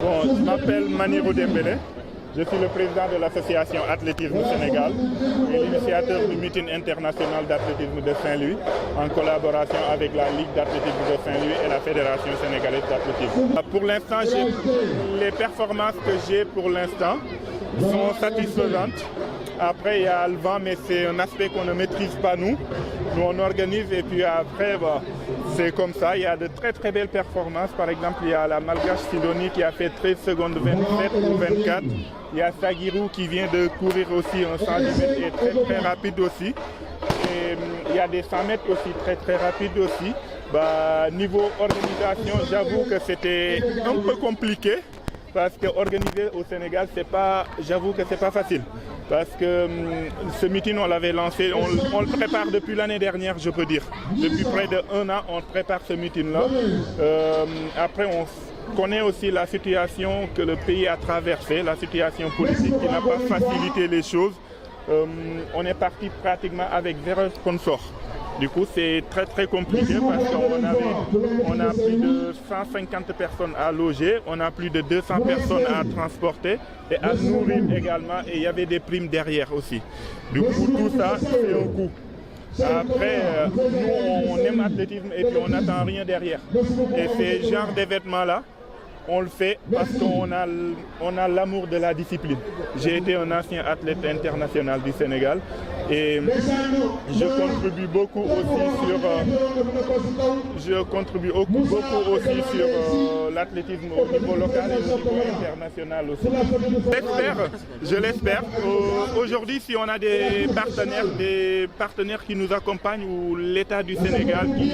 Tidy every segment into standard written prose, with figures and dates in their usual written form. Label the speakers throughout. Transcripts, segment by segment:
Speaker 1: Bon, je m'appelle Manirou Dembélé. Je suis le président de l'association Athlétisme Sénégal et l'initiateur du meeting international d'athlétisme de Saint-Louis en collaboration avec la Ligue d'athlétisme de Saint-Louis et la Fédération sénégalaise d'athlétisme. Pour l'instant, les performances que j'ai pour l'instant sont satisfaisantes. Après, il y a le vent, mais c'est un aspect qu'on ne maîtrise pas nous. Nous, on organise et puis après, c'est comme ça. Il y a de très très belles performances. Par exemple, il y a la Malgache Sidonie qui a fait 13 secondes 27 ou 24. Il y a Sagirou qui vient de courir aussi un 110 mètres et très très rapide aussi. Et il y a des 100 mètres aussi très très rapides aussi. Niveau organisation, j'avoue que c'était un peu compliqué. Parce qu'organiser au Sénégal, j'avoue que c'est pas facile. Parce que ce meeting, on l'avait lancé, on le prépare depuis l'année dernière, je peux dire. Depuis près d'1 an, on prépare ce meeting-là. Après, on connaît aussi la situation que le pays a traversée, la situation politique qui n'a pas facilité les choses. On est parti pratiquement avec 0 sponsor. Du coup, c'est très très compliqué parce qu'on a plus de 150 personnes à loger, on a plus de 200 personnes à transporter et à nourrir également, et il y avait des primes derrière aussi. Du coup, tout ça, c'est un coût. Après, nous, on aime l'athlétisme et puis on n'attend rien derrière. Et ces genres d'événements-là, on le fait parce qu'on a l'amour de la discipline. J'ai été un ancien athlète international du Sénégal et je contribue beaucoup aussi sur l'athlétisme au niveau local et au niveau international aussi. Je l'espère. Aujourd'hui, si on a des partenaires qui nous accompagnent ou l'État du Sénégal qui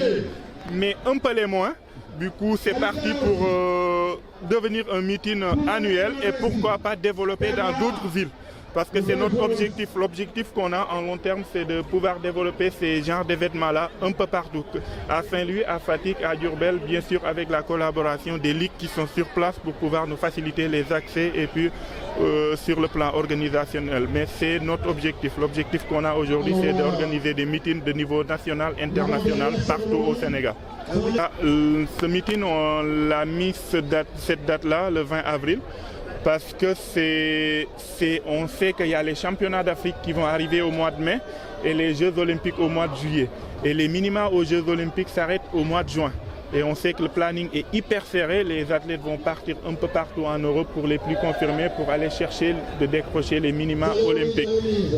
Speaker 1: met un peu les moyens, du coup, c'est parti pour devenir un meeting annuel et pourquoi pas développer dans d'autres villes. Parce que c'est notre objectif. L'objectif qu'on a en long terme, c'est de pouvoir développer ces genres d'événements-là un peu partout. À Saint-Louis, à Fatick, à Diourbel, bien sûr avec la collaboration des ligues qui sont sur place pour pouvoir nous faciliter les accès et puis sur le plan organisationnel. Mais c'est notre objectif. L'objectif qu'on a aujourd'hui, c'est d'organiser des meetings de niveau national, international, partout au Sénégal. Ce meeting, on l'a mis cette date-là, le 20 avril. Parce que on sait qu'il y a les championnats d'Afrique qui vont arriver au mois de mai et les Jeux olympiques au mois de juillet. Et les minima aux Jeux olympiques s'arrêtent au mois de juin. Et on sait que le planning est hyper serré. Les athlètes vont partir un peu partout en Europe pour les plus confirmés, pour aller chercher de décrocher les minima olympiques.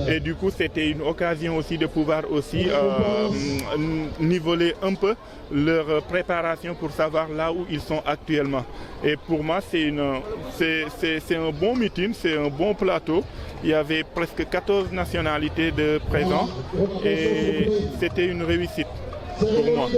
Speaker 1: Et du coup, c'était une occasion aussi de pouvoir aussi niveler un peu leur préparation pour savoir là où ils sont actuellement. Et pour moi, c'est un bon meeting, c'est un bon plateau. Il y avait presque 14 nationalités de présents et c'était une réussite pour moi.